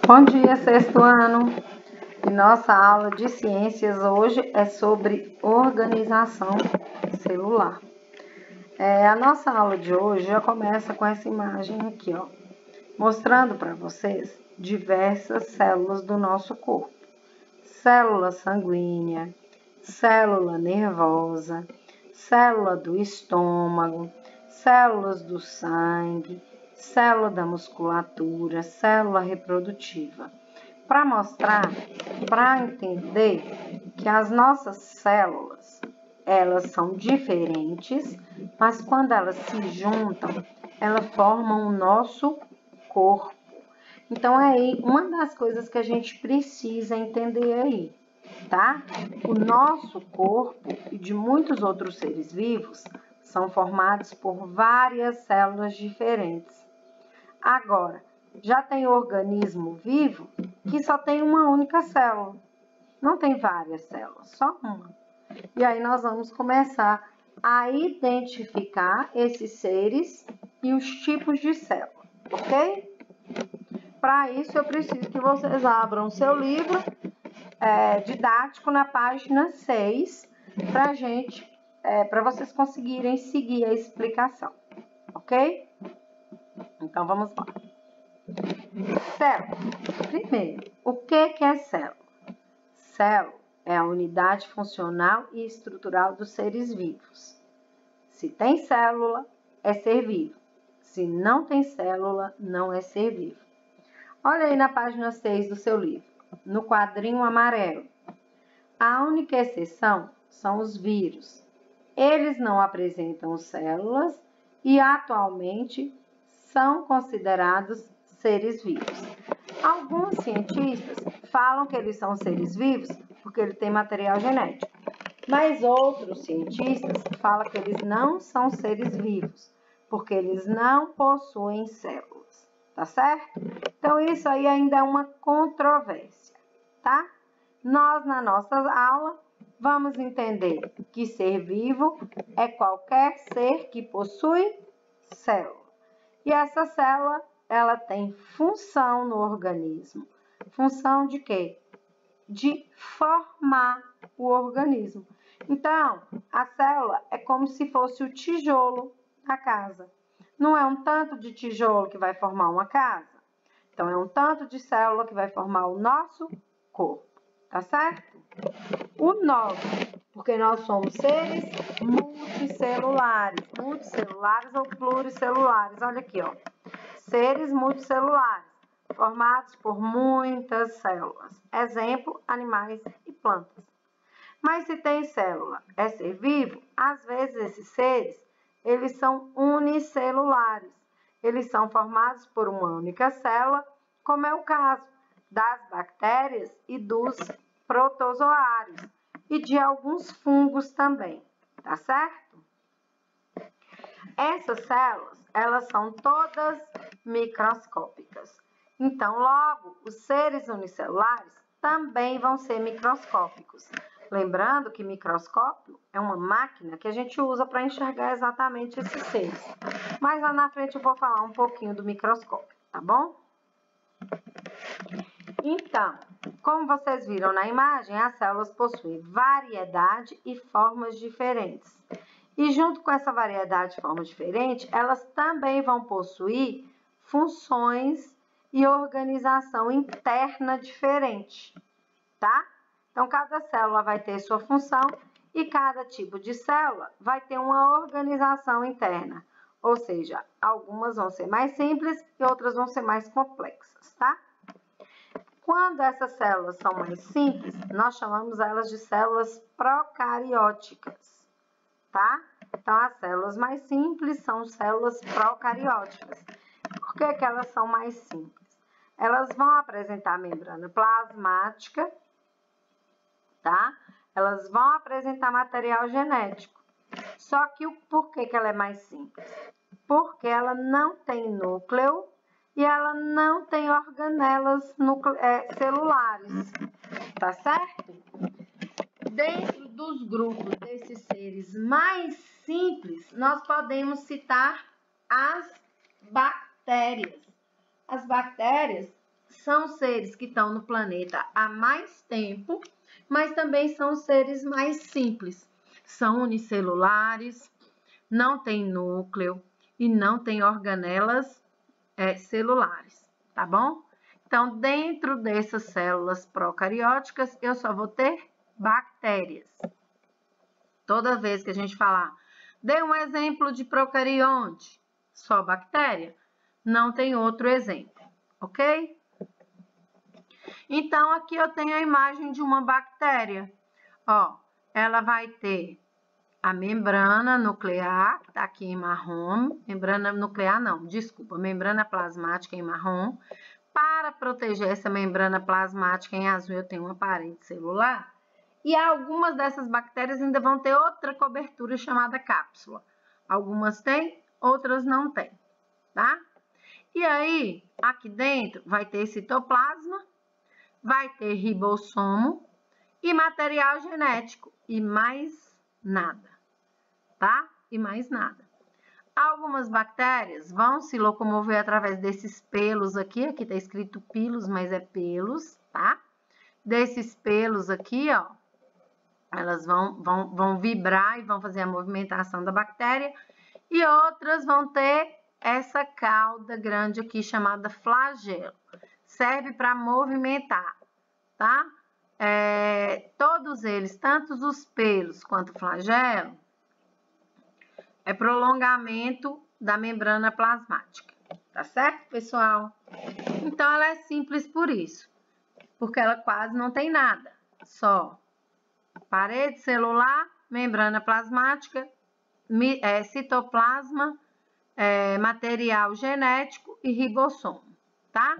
Bom dia, sexto ano. E nossa aula de ciências hoje é sobre organização celular. A nossa aula de hoje já começa com essa imagem aqui, ó, mostrando para vocês diversas células do nosso corpo. Célula sanguínea, célula nervosa, célula do estômago, células do sangue, célula da musculatura, célula reprodutiva. Para mostrar, para entender que as nossas células, elas são diferentes, mas quando elas se juntam, elas formam o nosso corpo. Então, é aí uma das coisas que a gente precisa entender aí, tá? O nosso corpo e de muitos outros seres vivos são formados por várias células diferentes. Agora, já tem organismo vivo que só tem uma única célula. Não tem várias células, só uma. E aí nós vamos começar a identificar esses seres e os tipos de célula, ok? Para isso, eu preciso que vocês abram seu livro didático na página 6, para vocês conseguirem seguir a explicação, ok? Então, vamos lá. Célula. Primeiro, o que é célula? Célula é a unidade funcional e estrutural dos seres vivos. Se tem célula, é ser vivo. Se não tem célula, não é ser vivo. Olha aí na página 6 do seu livro, no quadrinho amarelo. A única exceção são os vírus. Eles não apresentam células e atualmente são considerados seres vivos. Alguns cientistas falam que eles são seres vivos porque eles têm material genético, mas outros cientistas falam que eles não são seres vivos porque eles não possuem células. Tá certo? Então, isso aí ainda é uma controvérsia, tá? Nós, na nossa aula, vamos entender que ser vivo é qualquer ser que possui célula. E essa célula, ela tem função no organismo. Função de quê? De formar o organismo. Então, a célula é como se fosse o tijolo da casa. Não é um tanto de tijolo que vai formar uma casa? Então, é um tanto de célula que vai formar o nosso corpo, tá certo? O nosso, porque nós somos seres multicelulares ou pluricelulares. Olha aqui, ó. Seres multicelulares, formados por muitas células. Exemplo, animais e plantas. Mas se tem célula, é ser vivo, às vezes esses seres eles são unicelulares. Eles são formados por uma única célula, como é o caso das bactérias e dos protozoários e de alguns fungos também, tá certo? Essas células, elas são todas microscópicas. Então, logo, os seres unicelulares também vão ser microscópicos. Lembrando que microscópio é uma máquina que a gente usa para enxergar exatamente esses seres. Mas lá na frente eu vou falar um pouquinho do microscópio, tá bom? Então, como vocês viram na imagem, as células possuem variedade e formas diferentes. E junto com essa variedade e formas diferentes, elas também vão possuir funções e organização interna diferente, tá? Então, cada célula vai ter sua função e cada tipo de célula vai ter uma organização interna. Ou seja, algumas vão ser mais simples e outras vão ser mais complexas, tá? Quando essas células são mais simples, nós chamamos elas de células procarióticas, tá? Então, as células mais simples são células procarióticas. Por que elas são mais simples? Elas vão apresentar membrana plasmática, tá? Elas vão apresentar material genético. Só que por que ela é mais simples? Porque ela não tem núcleo e ela não tem organelas celulares, tá certo? Dentro dos grupos desses seres mais simples, nós podemos citar as bactérias. As bactérias são seres que estão no planeta há mais tempo, mas também são seres mais simples. São unicelulares, não tem núcleo e não tem organelas celulares, tá bom? Então, dentro dessas células procarióticas, eu só vou ter bactérias. Toda vez que a gente falar, dê um exemplo de procarionte, só bactéria, não tem outro exemplo, ok? Então, aqui eu tenho a imagem de uma bactéria. Ó, ela vai ter a membrana nuclear, que tá aqui em marrom. Membrana nuclear não, desculpa, membrana plasmática em marrom. Para proteger essa membrana plasmática em azul, eu tenho uma parede celular. E algumas dessas bactérias ainda vão ter outra cobertura chamada cápsula. Algumas têm, outras não têm, tá? E aí, aqui dentro vai ter citoplasma, vai ter ribossomo e material genético. E mais nada, tá? E mais nada. Algumas bactérias vão se locomover através desses pelos aqui. Aqui tá escrito pilos, mas é pelos, tá? Desses pelos aqui, ó. Elas vão vibrar e vão fazer a movimentação da bactéria. E outras vão ter essa cauda grande aqui chamada flagelo. Serve para movimentar, tá? Todos eles, tanto os pelos quanto o flagelo, é prolongamento da membrana plasmática, tá certo, pessoal? Então, ela é simples por isso, porque ela quase não tem nada, só parede celular, membrana plasmática, citoplasma, material genético e ribossomo, tá?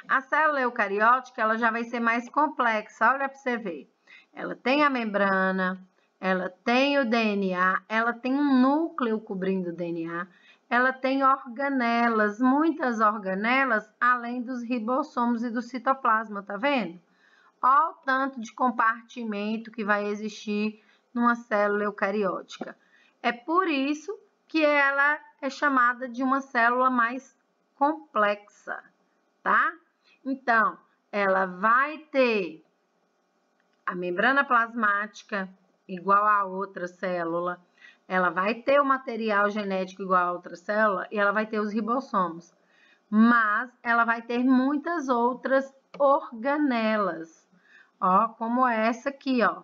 A célula eucariótica, ela já vai ser mais complexa, olha para você ver. Ela tem a membrana, ela tem o DNA, ela tem um núcleo cobrindo o DNA, ela tem organelas, muitas organelas, além dos ribossomos e do citoplasma, tá vendo? Olha o tanto de compartimento que vai existir numa célula eucariótica. É por isso que ela é chamada de uma célula mais complexa, tá? Então, ela vai ter a membrana plasmática igual a outra célula, ela vai ter o material genético igual a outra célula e ela vai ter os ribossomos. Mas ela vai ter muitas outras organelas, ó, como essa aqui, ó,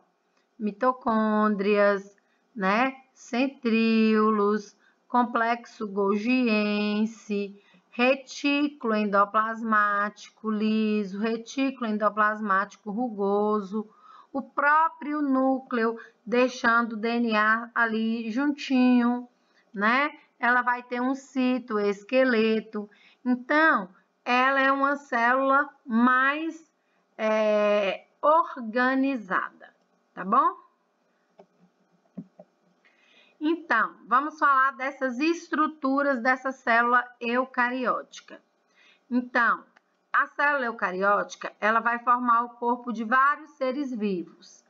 mitocôndrias, né, centríolos, complexo golgiense, retículo endoplasmático liso, retículo endoplasmático rugoso, o próprio núcleo deixando o DNA ali juntinho, né? Ela vai ter um citoesqueleto. Então, ela é uma célula mais organizada, tá bom? Então, vamos falar dessas estruturas dessa célula eucariótica. Então, a célula eucariótica, ela vai formar o corpo de vários seres vivos.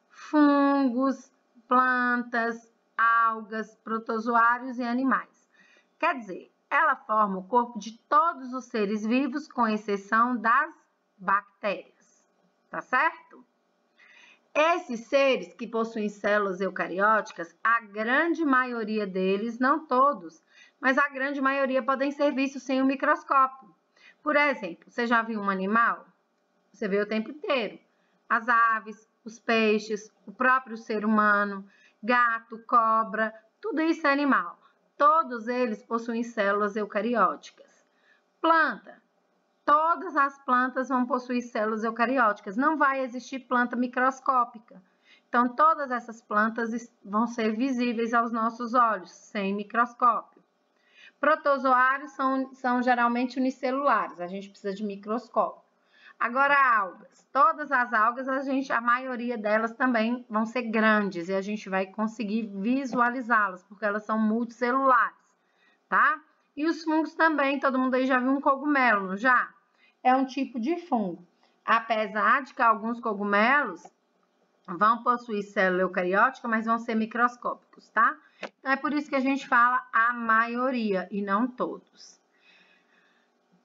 Fungos, plantas, algas, protozoários e animais. Quer dizer, ela forma o corpo de todos os seres vivos, com exceção das bactérias, tá certo? Esses seres que possuem células eucarióticas, a grande maioria deles, não todos, mas a grande maioria podem ser vistos sem o microscópio. Por exemplo, você já viu um animal? Você vê o tempo inteiro. As aves, os peixes, o próprio ser humano, gato, cobra, tudo isso é animal. Todos eles possuem células eucarióticas. Planta. Todas as plantas vão possuir células eucarióticas. Não vai existir planta microscópica. Então, todas essas plantas vão ser visíveis aos nossos olhos, sem microscópio. Protozoários são geralmente unicelulares. A gente precisa de microscópio. Agora, algas. Todas as algas, a maioria delas também vão ser grandes e a gente vai conseguir visualizá-las, porque elas são multicelulares, tá? E os fungos também, todo mundo aí já viu um cogumelo, não já? É um tipo de fungo. Apesar de que alguns cogumelos vão possuir célula eucariótica, mas vão ser microscópicos, tá? Então, é por isso que a gente fala a maioria e não todos.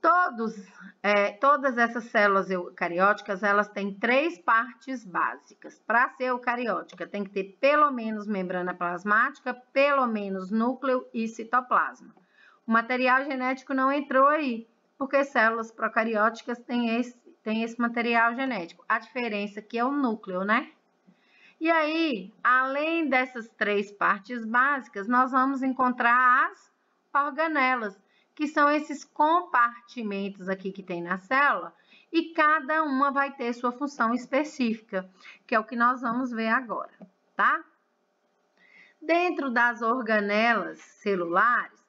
Todas essas células eucarióticas, elas têm 3 partes básicas. Para ser eucariótica, tem que ter pelo menos membrana plasmática, pelo menos núcleo e citoplasma. O material genético não entrou aí, porque células procarióticas têm esse material genético. A diferença aqui é o núcleo, né? E aí, além dessas 3 partes básicas, nós vamos encontrar as organelas, que são esses compartimentos aqui que tem na célula, e cada uma vai ter sua função específica, que é o que nós vamos ver agora, tá? Dentro das organelas celulares,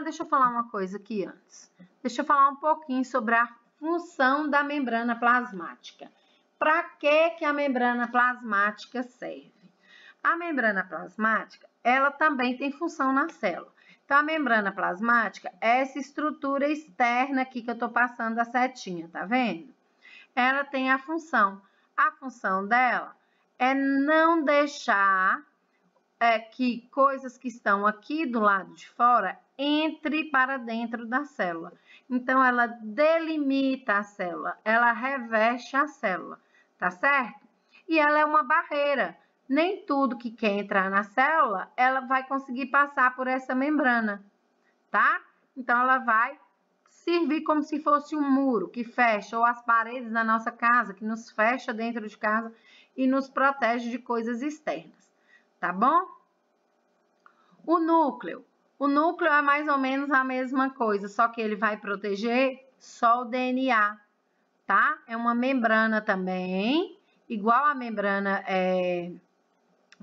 deixa eu falar uma coisa aqui antes. Deixa eu falar um pouquinho sobre a função da membrana plasmática. Para que a membrana plasmática serve? A membrana plasmática, ela também tem função na célula. Então, a membrana plasmática é essa estrutura externa aqui que eu estou passando a setinha, tá vendo? Ela tem a função. A função dela é não deixar que coisas que estão aqui do lado de fora entre para dentro da célula. Então, ela delimita a célula, ela reveste a célula, tá certo? E ela é uma barreira. Nem tudo que quer entrar na célula, ela vai conseguir passar por essa membrana, tá? Então, ela vai servir como se fosse um muro que fecha, ou as paredes da nossa casa, que nos fecha dentro de casa e nos protege de coisas externas, tá bom? O núcleo é mais ou menos a mesma coisa, só que ele vai proteger só o DNA, tá? É uma membrana também, igual a membrana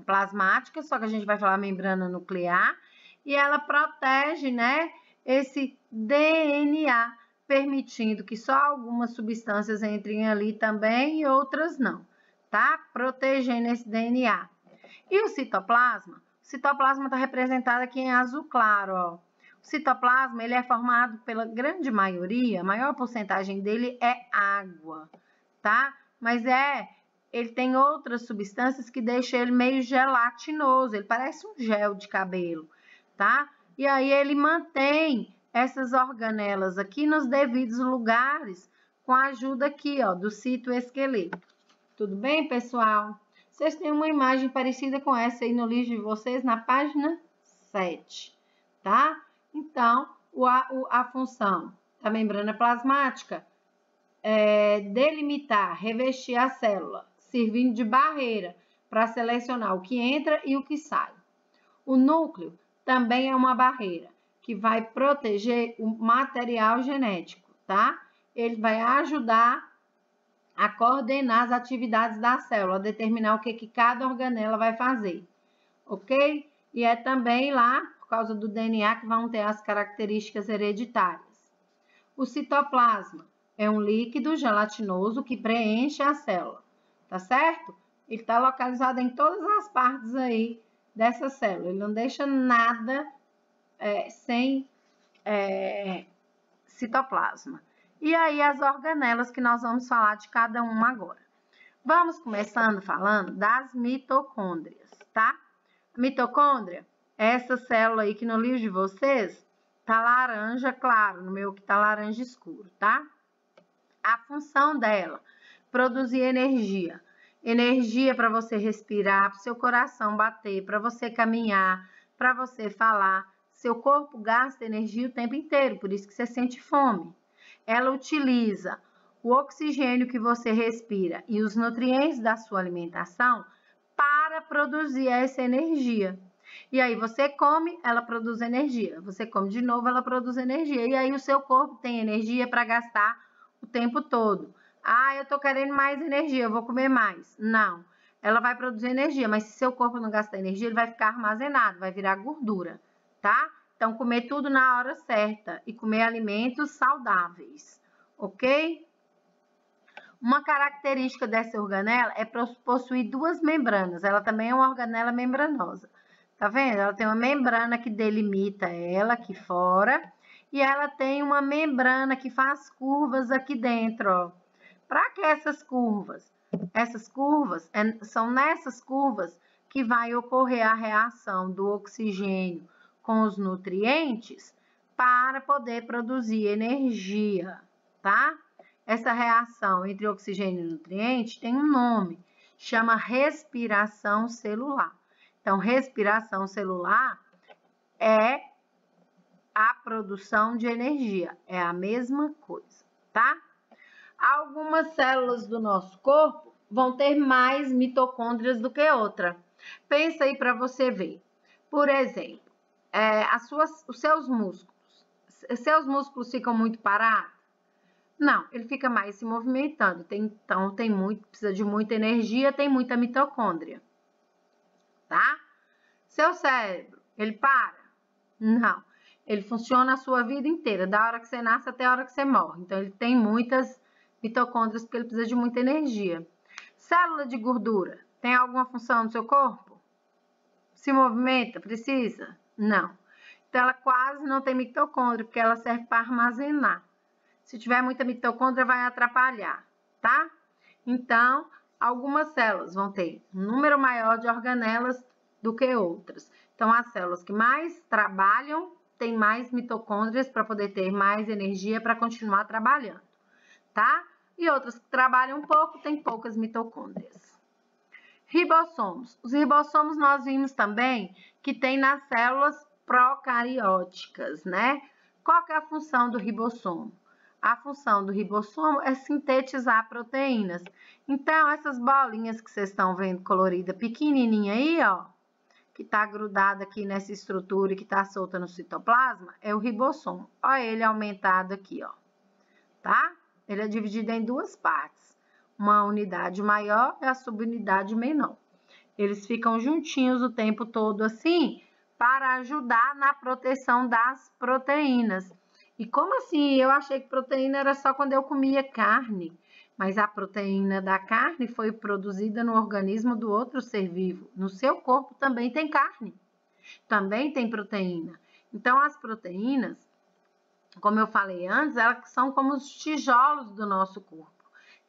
plasmática, só que a gente vai falar membrana nuclear, e ela protege, né, esse DNA, permitindo que só algumas substâncias entrem ali também e outras não, tá? Protegendo esse DNA. E o citoplasma? O citoplasma está representado aqui em azul claro, ó. O citoplasma, ele é formado pela grande maioria, a maior porcentagem dele é água, tá? Mas ele tem outras substâncias que deixam ele meio gelatinoso, ele parece um gel de cabelo, tá? E aí ele mantém essas organelas aqui nos devidos lugares, com a ajuda aqui, ó, do citoesqueleto. Tudo bem, pessoal? Vocês têm uma imagem parecida com essa aí no livro de vocês, na página 7, tá? Então, a função da membrana plasmática é delimitar, revestir a célula, servindo de barreira para selecionar o que entra e o que sai. O núcleo também é uma barreira que vai proteger o material genético, tá? Ele vai ajudar a coordenar as atividades da célula, a determinar o que cada organela vai fazer, ok? E é também lá, por causa do DNA, que vão ter as características hereditárias. O citoplasma é um líquido gelatinoso que preenche a célula, tá certo? Ele está localizado em todas as partes aí dessa célula, ele não deixa nada sem citoplasma. E aí as organelas que nós vamos falar de cada uma agora. Vamos começando falando das mitocôndrias, tá? A mitocôndria é essa célula aí que no livro de vocês tá laranja claro, no meu que tá laranja escuro, tá? A função dela, produzir energia. Energia para você respirar, para o seu coração bater, para você caminhar, para você falar. Seu corpo gasta energia o tempo inteiro, por isso que você sente fome. Ela utiliza o oxigênio que você respira e os nutrientes da sua alimentação para produzir essa energia. E aí você come, ela produz energia. Você come de novo, ela produz energia. E aí o seu corpo tem energia para gastar o tempo todo. Eu tô querendo mais energia, eu vou comer mais. Não, ela vai produzir energia, mas se seu corpo não gastar energia, ele vai ficar armazenado, vai virar gordura, tá? Então, comer tudo na hora certa e comer alimentos saudáveis, ok? Uma característica dessa organela é possuir 2 membranas. Ela também é uma organela membranosa. Tá vendo? Ela tem uma membrana que delimita ela aqui fora e ela tem uma membrana que faz curvas aqui dentro, ó. Para que essas curvas? Essas curvas, são nessas curvas que vai ocorrer a reação do oxigênio com os nutrientes para poder produzir energia, tá? Essa reação entre oxigênio e nutriente tem um nome, chama respiração celular. Então, respiração celular é a produção de energia, é a mesma coisa, tá? Algumas células do nosso corpo vão ter mais mitocôndrias do que outra. Pensa aí para você ver. Por exemplo, os seus músculos ficam muito parados? Não, ele fica mais se movimentando. Então, precisa de muita energia, tem muita mitocôndria. Tá? Seu cérebro, ele para? Não. Ele funciona a sua vida inteira, da hora que você nasce até a hora que você morre. Então, ele tem muitas mitocôndrias porque ele precisa de muita energia. Célula de gordura, tem alguma função no seu corpo? Se movimenta? Precisa? Não. Então, ela quase não tem mitocôndria, porque ela serve para armazenar. Se tiver muita mitocôndria, vai atrapalhar, tá? Então, algumas células vão ter um número maior de organelas do que outras. Então, as células que mais trabalham têm mais mitocôndrias para poder ter mais energia para continuar trabalhando, tá? E outras que trabalham um pouco têm poucas mitocôndrias. Ribossomos. Os ribossomos nós vimos também que tem nas células procarióticas, né? Qual que é a função do ribossomo? A função do ribossomo é sintetizar proteínas. Então, essas bolinhas que vocês estão vendo colorida pequenininha aí, ó, que tá grudada aqui nessa estrutura e que tá solta no citoplasma, é o ribossomo. Ó ele aumentado aqui, ó, tá? Ele é dividido em duas partes. Uma unidade maior e a subunidade menor. Eles ficam juntinhos o tempo todo assim, para ajudar na proteção das proteínas. E como assim? Eu achei que proteína era só quando eu comia carne, mas a proteína da carne foi produzida no organismo do outro ser vivo. No seu corpo também tem carne, também tem proteína. Então, as proteínas, como eu falei antes, elas são como os tijolos do nosso corpo.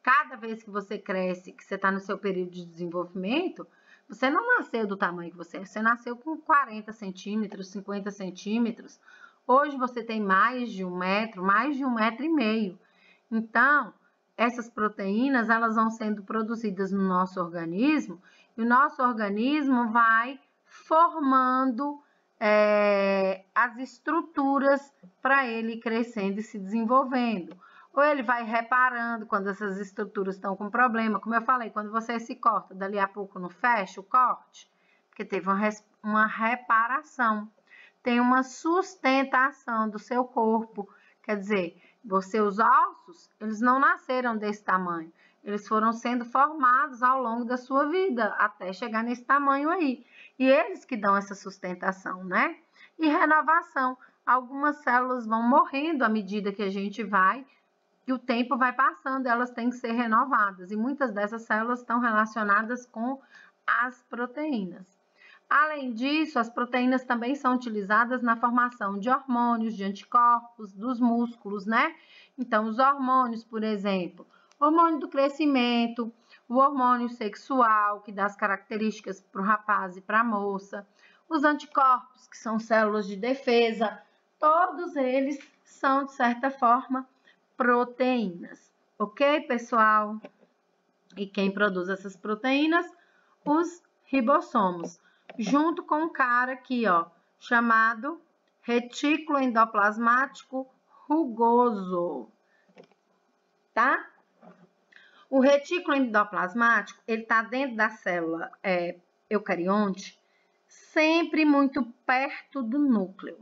Cada vez que você cresce, que você está no seu período de desenvolvimento, você não nasceu do tamanho que você nasceu com 40 centímetros, 50 centímetros. Hoje você tem mais de 1 metro, mais de 1,5 metro. Então, essas proteínas, elas vão sendo produzidas no nosso organismo e o nosso organismo vai formando as estruturas para ele crescendo e se desenvolvendo. Ou ele vai reparando quando essas estruturas estão com problema. Como eu falei, quando você se corta, dali a pouco não fecha o corte, porque teve uma reparação. Tem uma sustentação do seu corpo. Quer dizer, os ossos, eles não nasceram desse tamanho. Eles foram sendo formados ao longo da sua vida, até chegar nesse tamanho aí. E eles que dão essa sustentação, né? E renovação. Algumas células vão morrendo à medida que a gente vai, e o tempo vai passando, elas têm que ser renovadas. E muitas dessas células estão relacionadas com as proteínas. Além disso, as proteínas também são utilizadas na formação de hormônios, de anticorpos, dos músculos, né? Então, os hormônios, por exemplo, o hormônio do crescimento, o hormônio sexual, que dá as características para o rapaz e para a moça, os anticorpos, que são células de defesa, todos eles são, de certa forma, proteínas. Ok, pessoal? E quem produz essas proteínas? Os ribossomos. Junto com um cara aqui, ó, chamado retículo endoplasmático rugoso, tá? O retículo endoplasmático, ele tá dentro da célula eucarionte, sempre muito perto do núcleo.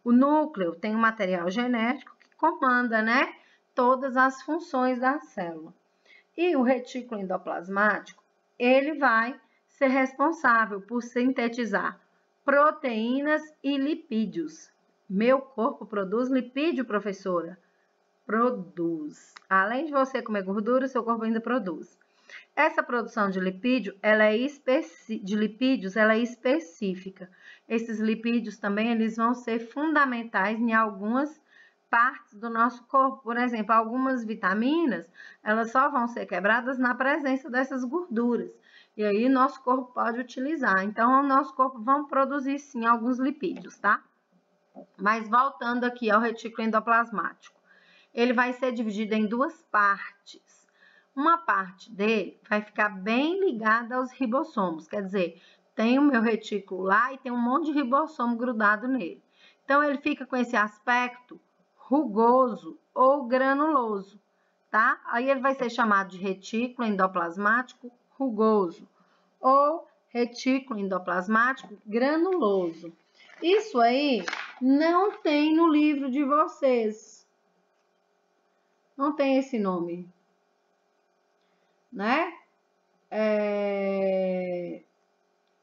O núcleo tem um material genético que comanda, né, todas as funções da célula. E o retículo endoplasmático, ele vai ser responsável por sintetizar proteínas e lipídios. Meu corpo produz lipídio, professora? Produz. Além de você comer gordura, seu corpo ainda produz. Essa produção de lipídios, ela é específica. Esses lipídios também, eles vão ser fundamentais em algumas partes do nosso corpo. Por exemplo, algumas vitaminas, elas só vão ser quebradas na presença dessas gorduras. E aí, nosso corpo pode utilizar. Então, o nosso corpo vai produzir, sim, alguns lipídios, tá? Mas voltando aqui ao retículo endoplasmático, ele vai ser dividido em duas partes. Uma parte dele vai ficar bem ligada aos ribossomos, quer dizer, tem o meu retículo lá e tem um monte de ribossomo grudado nele. Então, ele fica com esse aspecto rugoso ou granuloso, tá? Aí ele vai ser chamado de retículo endoplasmático rugoso ou retículo endoplasmático granuloso. Isso aí não tem no livro de vocês. Não tem esse nome, né?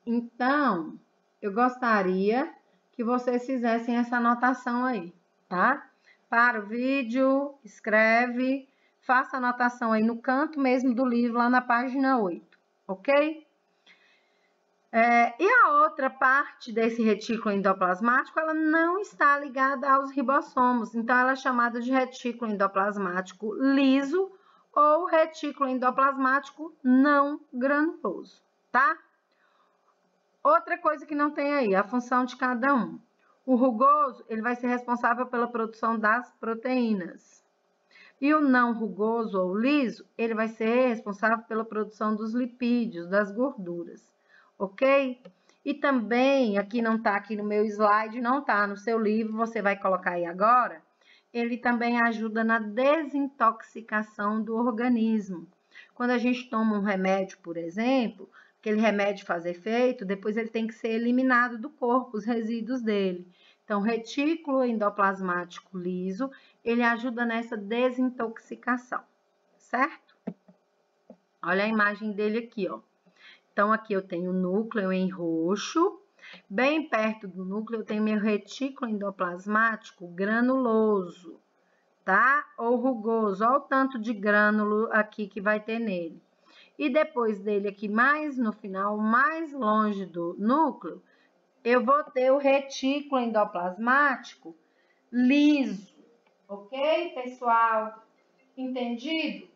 Então, eu gostaria que vocês fizessem essa anotação aí, tá? Para o vídeo, escreve, faça a anotação aí no canto mesmo do livro, lá na página 8, ok? E a outra parte desse retículo endoplasmático, ela não está ligada aos ribossomos, então ela é chamada de retículo endoplasmático liso ou retículo endoplasmático não granuloso, tá? Outra coisa que não tem aí, a função de cada um. O rugoso, ele vai ser responsável pela produção das proteínas. E o não rugoso ou liso, ele vai ser responsável pela produção dos lipídios, das gorduras, ok? E também, aqui não tá aqui no meu slide, não tá no seu livro, você vai colocar aí agora, ele também ajuda na desintoxicação do organismo. Quando a gente toma um remédio, por exemplo, aquele remédio faz efeito, depois ele tem que ser eliminado do corpo, os resíduos dele. Então, retículo endoplasmático liso, ele ajuda nessa desintoxicação, certo? Olha a imagem dele aqui, ó. Então, aqui eu tenho o núcleo em roxo, bem perto do núcleo eu tenho meu retículo endoplasmático granuloso, tá? Ou rugoso, olha o tanto de grânulo aqui que vai ter nele. E depois dele aqui, mais no final, mais longe do núcleo, eu vou ter o retículo endoplasmático liso, ok, pessoal? Entendido?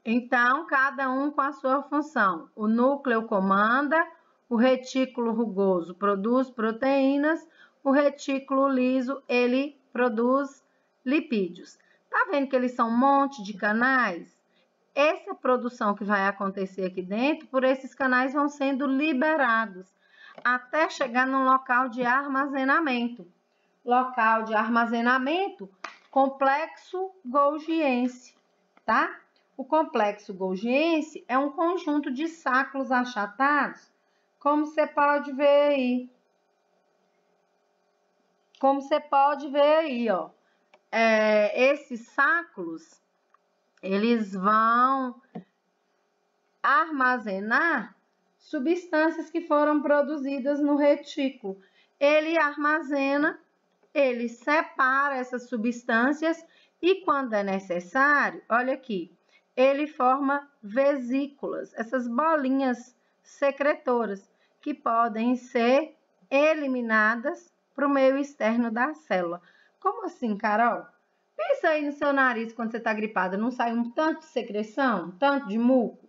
Então, cada um com a sua função. O núcleo comanda, o retículo rugoso produz proteínas, o retículo liso, ele produz lipídios. Tá vendo que eles são um monte de canais? Essa produção que vai acontecer aqui dentro, por esses canais vão sendo liberados, até chegar no local de armazenamento. Local de armazenamento, complexo golgiense, tá? O complexo golgiense é um conjunto de sacos achatados, como você pode ver aí. Como você pode ver aí, ó. Esses sacos, eles vão armazenar substâncias que foram produzidas no retículo. Ele armazena, ele separa essas substâncias e, quando é necessário, olha aqui, ele forma vesículas, essas bolinhas secretoras, que podem ser eliminadas para o meio externo da célula. Como assim, Carol? Pensa aí no seu nariz quando você está gripada, não sai um tanto de secreção, um tanto de muco?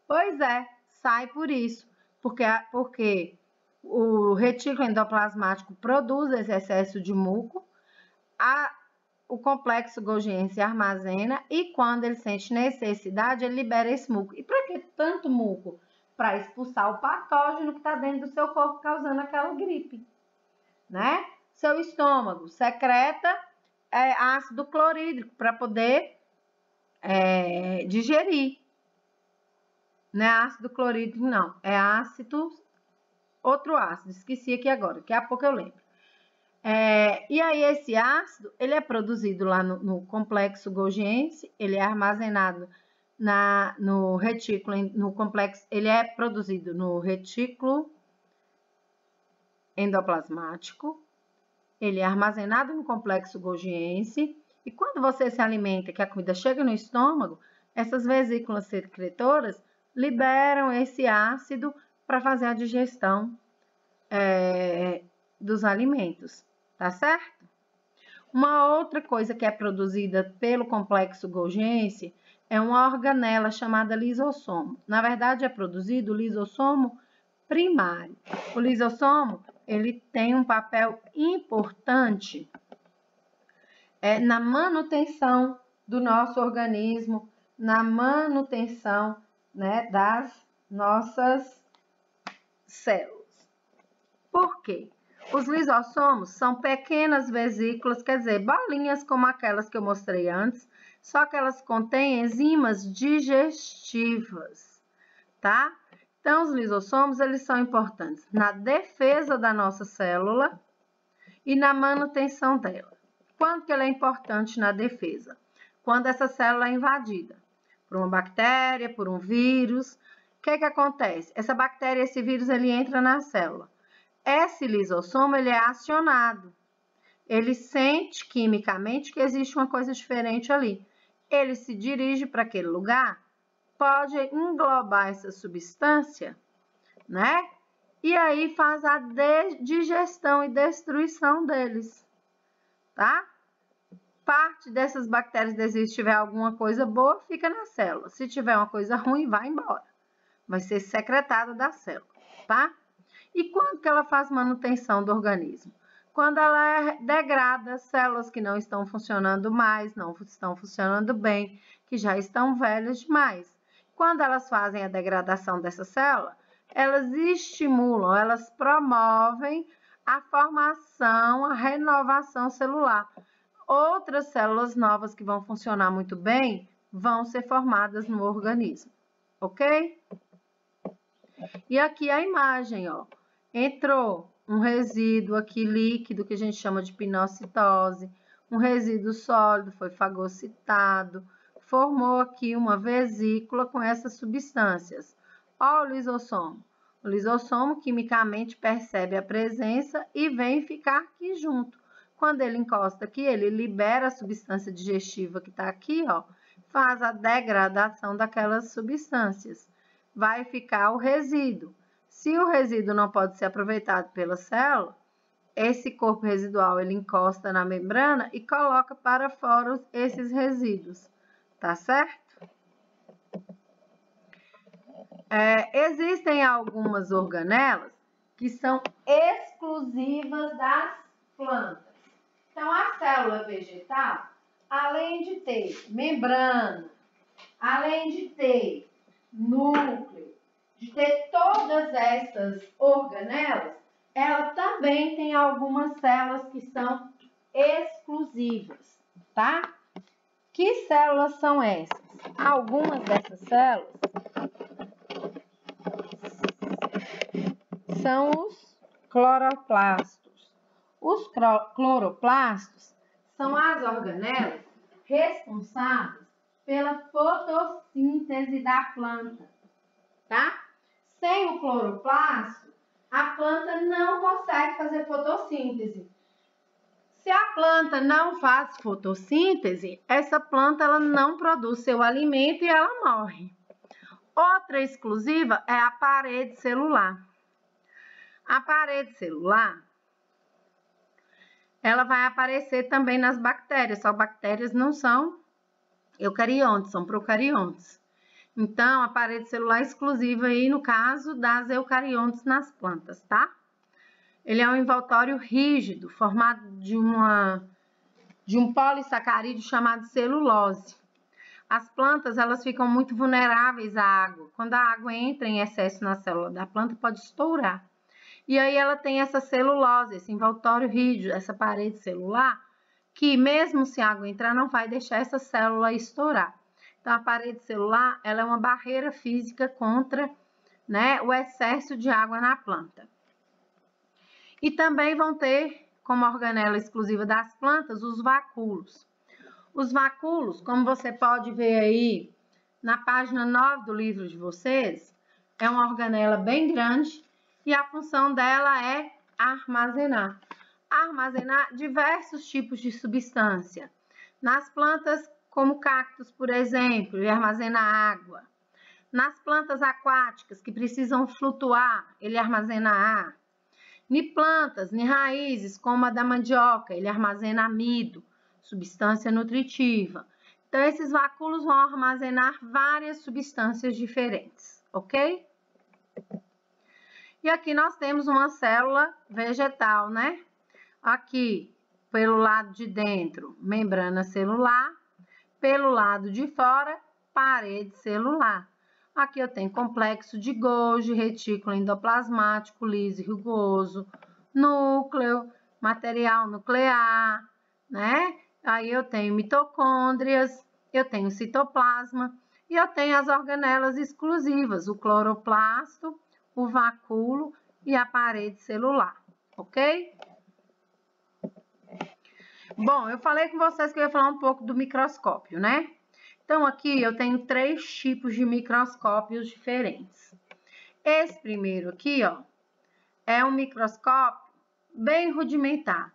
Pois é, sai por isso, porque o retículo endoplasmático produz esse excesso de muco, o complexo golgiense armazena e quando ele sente necessidade, ele libera esse muco. E para que tanto muco? Para expulsar o patógeno que está dentro do seu corpo causando aquela gripe, né? Seu estômago secreta ácido clorídrico para poder digerir. Não é ácido clorídrico, não. É outro ácido. Esqueci aqui agora. Daqui a pouco eu lembro. E aí, esse ácido, ele é produzido lá no complexo golgiense, ele é armazenado no retículo, no complexo, ele é produzido no retículo endoplasmático, ele é armazenado no complexo golgiense, e quando você se alimenta, que a comida chega no estômago, essas vesículas secretoras liberam esse ácido para fazer a digestão dos alimentos, tá certo? Uma outra coisa que é produzida pelo complexo golgiense é uma organela chamada lisossomo. Na verdade, é produzido o lisossomo primário. O lisossomo, ele tem um papel importante na manutenção do nosso organismo, na manutenção, né, das nossas células. Por quê? Os lisossomos são pequenas vesículas, quer dizer, bolinhas como aquelas que eu mostrei antes, só que elas contêm enzimas digestivas, tá? Então, os lisossomos, eles são importantes na defesa da nossa célula e na manutenção dela. Quando que ele é importante na defesa? Quando essa célula é invadida por uma bactéria, por um vírus. O que acontece? Essa bactéria, esse vírus, ele entra na célula. Esse lisossomo, ele é acionado. Ele sente quimicamente que existe uma coisa diferente ali. Ele se dirige para aquele lugar, pode englobar essa substância, né? E aí faz a digestão e destruição deles, tá? Parte dessas bactérias, se tiver alguma coisa boa, fica na célula. Se tiver uma coisa ruim, vai embora. Vai ser secretada da célula, tá? E quando que ela faz manutenção do organismo? Quando ela degrada células que não estão funcionando mais, não estão funcionando bem, que já estão velhas demais. Quando elas fazem a degradação dessa célula, elas estimulam, elas promovem a formação, a renovação celular. Outras células novas que vão funcionar muito bem vão ser formadas no organismo, ok? E aqui a imagem, ó. Entrou um resíduo aqui líquido, que a gente chama de pinocitose, um resíduo sólido foi fagocitado, formou aqui uma vesícula com essas substâncias. Ó o lisossomo. O lisossomo quimicamente percebe a presença e vem ficar aqui junto. Quando ele encosta aqui, ele libera a substância digestiva que está aqui, ó, faz a degradação daquelas substâncias. Vai ficar o resíduo. Se o resíduo não pode ser aproveitado pela célula, esse corpo residual ele encosta na membrana e coloca para fora esses resíduos, tá certo? Existem algumas organelas que são exclusivas das plantas. Então, a célula vegetal, além de ter membrana, além de ter núcleo, de ter todas essas organelas, ela também tem algumas células que são exclusivas, tá? Que células são essas? Algumas dessas células são os cloroplastos. Os cloroplastos são as organelas responsáveis pela fotossíntese da planta, tá? Sem o cloroplasto, a planta não consegue fazer fotossíntese. Se a planta não faz fotossíntese, essa planta ela não produz seu alimento e ela morre. Outra exclusiva é a parede celular. A parede celular, ela vai aparecer também nas bactérias, só bactérias não são eucariontes, são procariontes. Então, a parede celular é exclusiva aí no caso das eucariontes nas plantas, tá? Ele é um envoltório rígido, formado de um polissacarídeo chamado celulose. As plantas, elas ficam muito vulneráveis à água. Quando a água entra em excesso na célula da planta, pode estourar. E aí ela tem essa celulose, esse envoltório rígido, essa parede celular, que mesmo se a água entrar, não vai deixar essa célula estourar. Então, a parede celular, ela é uma barreira física contra, né, o excesso de água na planta. E também vão ter, como organela exclusiva das plantas, os vacúolos. Os vacúolos, como você pode ver aí na página 9 do livro de vocês, é uma organela bem grande, e a função dela é armazenar. Armazenar diversos tipos de substância. Nas plantas, como cactos, por exemplo, ele armazena água. Nas plantas aquáticas, que precisam flutuar, ele armazena ar. Em plantas, em raízes, como a da mandioca, ele armazena amido, substância nutritiva. Então, esses vacúolos vão armazenar várias substâncias diferentes, ok? E aqui nós temos uma célula vegetal, né? Aqui, pelo lado de dentro, membrana celular. Pelo lado de fora, parede celular. Aqui eu tenho complexo de Golgi, retículo endoplasmático, liso e rugoso, núcleo, material nuclear, né? Aí eu tenho mitocôndrias, eu tenho citoplasma e eu tenho as organelas exclusivas, o cloroplasto, o vacúolo e a parede celular, ok? Bom, eu falei com vocês que eu ia falar um pouco do microscópio, né? Então, aqui eu tenho 3 tipos de microscópios diferentes. Esse primeiro aqui, ó, é um microscópio bem rudimentar.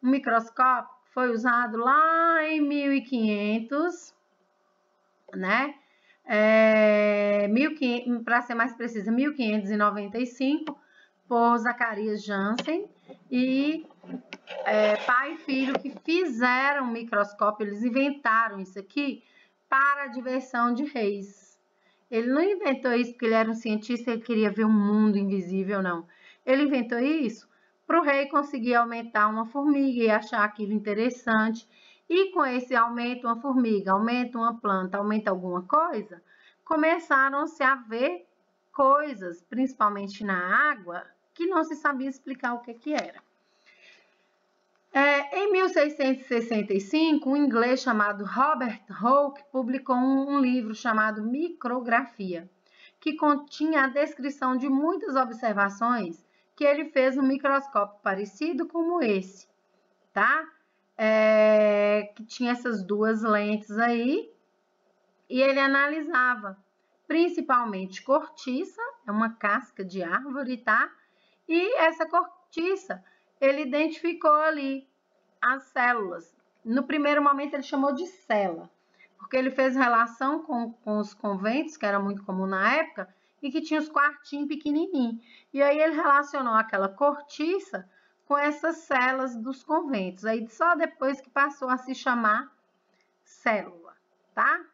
Um microscópio que foi usado lá em 1500, né? Para ser mais precisa, 1595, por Zacarias Janssen e pai e filho que fizeram o microscópio, eles inventaram isso aqui para a diversão de reis. Ele não inventou isso porque ele era um cientista e ele queria ver um mundo invisível, não. Ele inventou isso para o rei conseguir aumentar uma formiga e achar aquilo interessante. E com esse aumento, uma formiga, aumenta uma planta, aumenta alguma coisa, começaram-se a ver coisas, principalmente na água, que não se sabia explicar o que era. Em 1665, um inglês chamado Robert Hooke publicou um livro chamado Micrografia, que continha a descrição de muitas observações que ele fez no microscópio parecido como esse, tá? Que tinha essas 2 lentes aí, e ele analisava principalmente cortiça, é uma casca de árvore, tá? E essa cortiça, ele identificou ali as células. No primeiro momento ele chamou de célula, porque ele fez relação com os conventos, que era muito comum na época, e que tinha os quartinhos pequenininhos. E aí ele relacionou aquela cortiça com essas células dos conventos. Aí só depois que passou a se chamar célula, tá?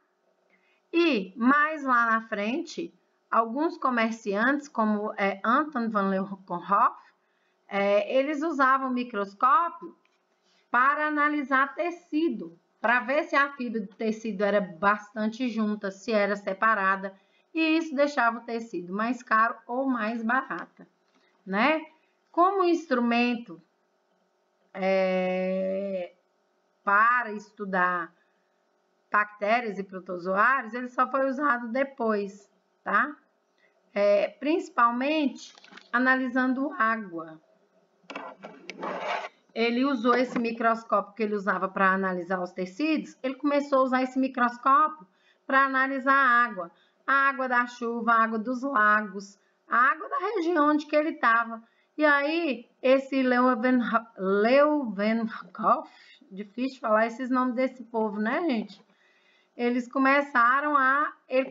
E mais lá na frente, alguns comerciantes, como Anton van Leeuwenhoek, eles usavam o microscópio para analisar tecido, para ver se a fibra do tecido era bastante junta, se era separada, e isso deixava o tecido mais caro ou mais barato, né? Como instrumento para estudar bactérias e protozoários, ele só foi usado depois, tá? Principalmente analisando água. Ele usou esse microscópio que ele usava para analisar os tecidos, ele começou a usar esse microscópio para analisar a água da chuva, a água dos lagos, a água da região onde que ele estava. E aí, esse Leeuwenhoek, difícil falar esses nomes desse povo, né, gente? Ele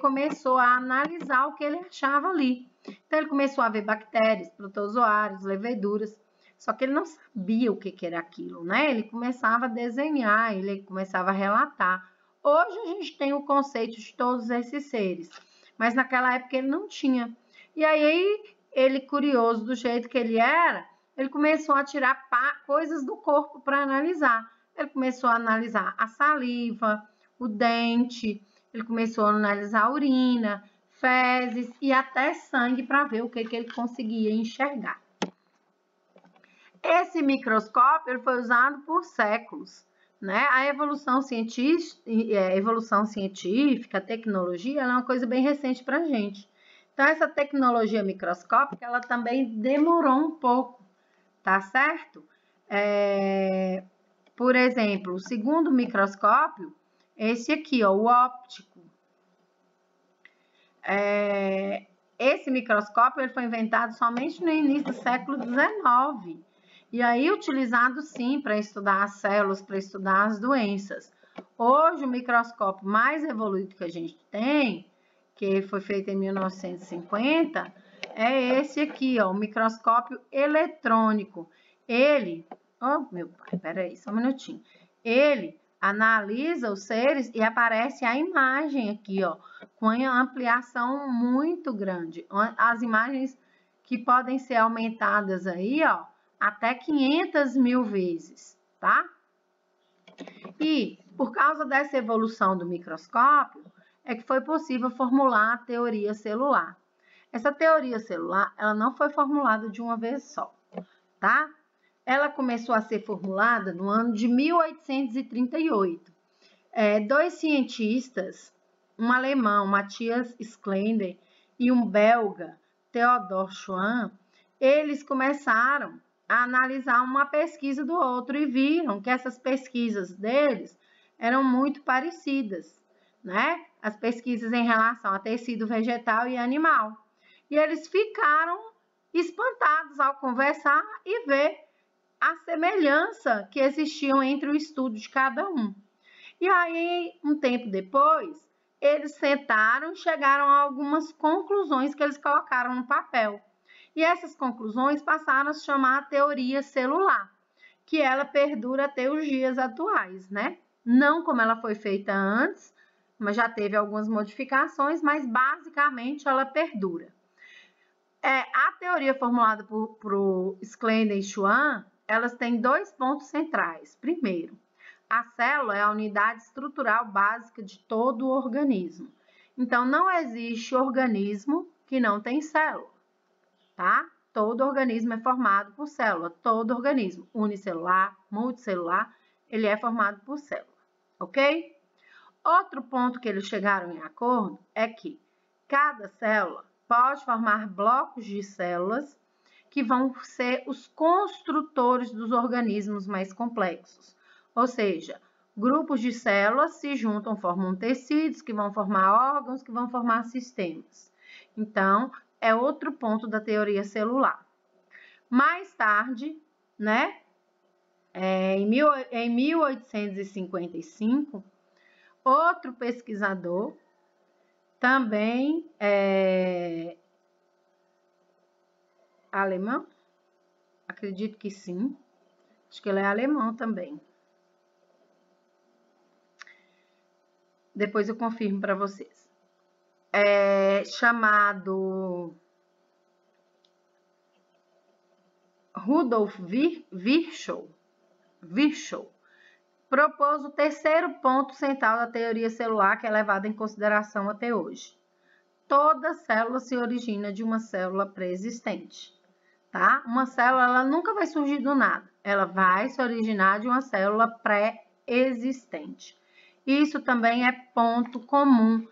começou a analisar o que ele achava ali. Então, ele começou a ver bactérias, protozoários, leveduras, só que ele não sabia o que era aquilo, né? Ele começava a desenhar, ele começava a relatar. Hoje a gente tem o conceito de todos esses seres, mas naquela época ele não tinha. E aí, ele, curioso do jeito que ele era, ele começou a tirar coisas do corpo para analisar. Ele começou a analisar a saliva, o dente, ele começou a analisar a urina, fezes e até sangue para ver o que ele conseguia enxergar. Esse microscópio ele foi usado por séculos, né? A evolução científica, a tecnologia, ela é uma coisa bem recente para a gente. Então, essa tecnologia microscópica, ela também demorou um pouco, tá certo? Por exemplo, o segundo microscópio, esse aqui, ó, o óptico. Esse microscópio ele foi inventado somente no início do século XIX. E aí, utilizado sim para estudar as células, para estudar as doenças. Hoje, o microscópio mais evoluído que a gente tem, que foi feito em 1950, é esse aqui, ó, o microscópio eletrônico. Ele, meu pai, peraí, só um minutinho. Ele analisa os seres e aparece a imagem aqui, ó, com ampliação muito grande. As imagens que podem ser aumentadas aí, ó, até 500 mil vezes, tá? E, por causa dessa evolução do microscópio, é que foi possível formular a teoria celular. Essa teoria celular, ela não foi formulada de uma vez só, tá? Ela começou a ser formulada no ano de 1838. Dois cientistas, um alemão, Matthias Schlender, e um belga, Theodor Schwann, eles começaram a analisar uma pesquisa do outro e viram que essas pesquisas deles eram muito parecidas, né? As pesquisas em relação a tecido vegetal e animal. E eles ficaram espantados ao conversar e ver a semelhança que existiam entre o estudo de cada um. E aí, um tempo depois, eles sentaram e chegaram a algumas conclusões que eles colocaram no papel. E essas conclusões passaram a se chamar a teoria celular, que ela perdura até os dias atuais, né? Não como ela foi feita antes, mas já teve algumas modificações, mas basicamente ela perdura. A teoria formulada por Schlender e Schwann, elas têm dois pontos centrais. Primeiro, a célula é a unidade estrutural básica de todo o organismo. Então, não existe organismo que não tem célula, tá? Todo organismo é formado por célula. Todo organismo, unicelular, multicelular, ele é formado por célula, ok? Outro ponto que eles chegaram em acordo é que cada célula pode formar blocos de células que vão ser os construtores dos organismos mais complexos. Ou seja, grupos de células se juntam, formam tecidos, que vão formar órgãos, que vão formar sistemas. Então, é outro ponto da teoria celular. Mais tarde, né, em 1855, outro pesquisador, também alemão, acredito que sim, acho que ele é alemão também. Depois eu confirmo para vocês. Chamado Rudolf Virchow, propôs o terceiro ponto central da teoria celular, que é levado em consideração até hoje. Toda célula se origina de uma célula pré-existente, tá? Uma célula, ela nunca vai surgir do nada, ela vai se originar de uma célula pré-existente. Isso também é ponto comum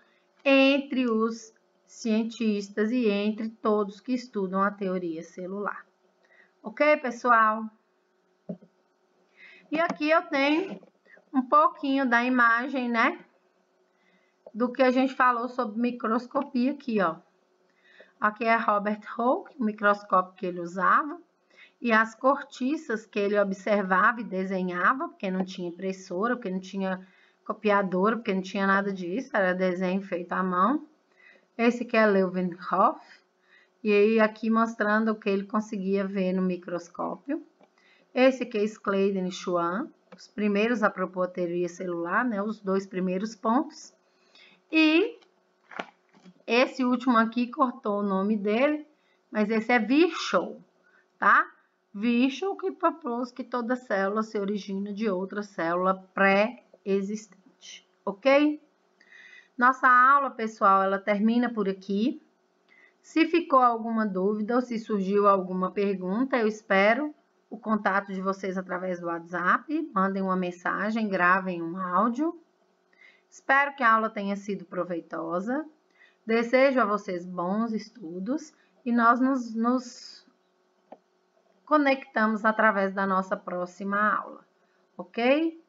entre os cientistas e entre todos que estudam a teoria celular. Ok, pessoal? E aqui eu tenho um pouquinho da imagem, né? Do que a gente falou sobre microscopia aqui, ó. Aqui é Robert Hooke, o microscópio que ele usava. E as cortiças que ele observava e desenhava, porque não tinha impressora, porque não tinha copiadora, porque não tinha nada disso, era desenho feito à mão. Esse aqui é Leeuwenhoek, e aí aqui mostrando o que ele conseguia ver no microscópio. Esse aqui é Schlender e Schwann, os primeiros a propor a teoria celular, né, os dois primeiros pontos. E esse último aqui cortou o nome dele, mas esse é Virchow, tá? Virchow que propôs que toda célula se origina de outra célula pré-existente, ok? Nossa aula, pessoal, ela termina por aqui. Se ficou alguma dúvida ou se surgiu alguma pergunta, eu espero o contato de vocês através do WhatsApp. Mandem uma mensagem, gravem um áudio. Espero que a aula tenha sido proveitosa. Desejo a vocês bons estudos e nós nos conectamos através da nossa próxima aula, ok?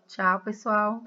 Tchau, pessoal!